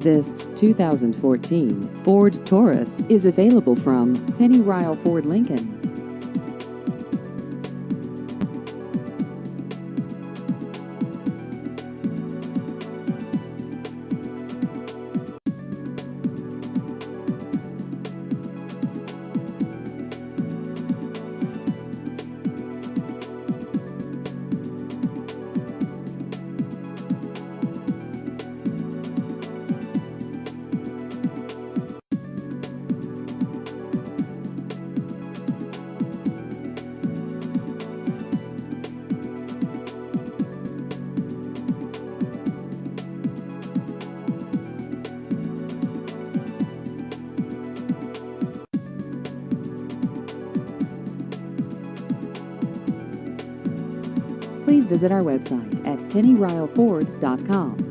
This 2014 Ford Taurus is available from Penny Ryle Ford Lincoln. Please visit our website at pennyryleford.com.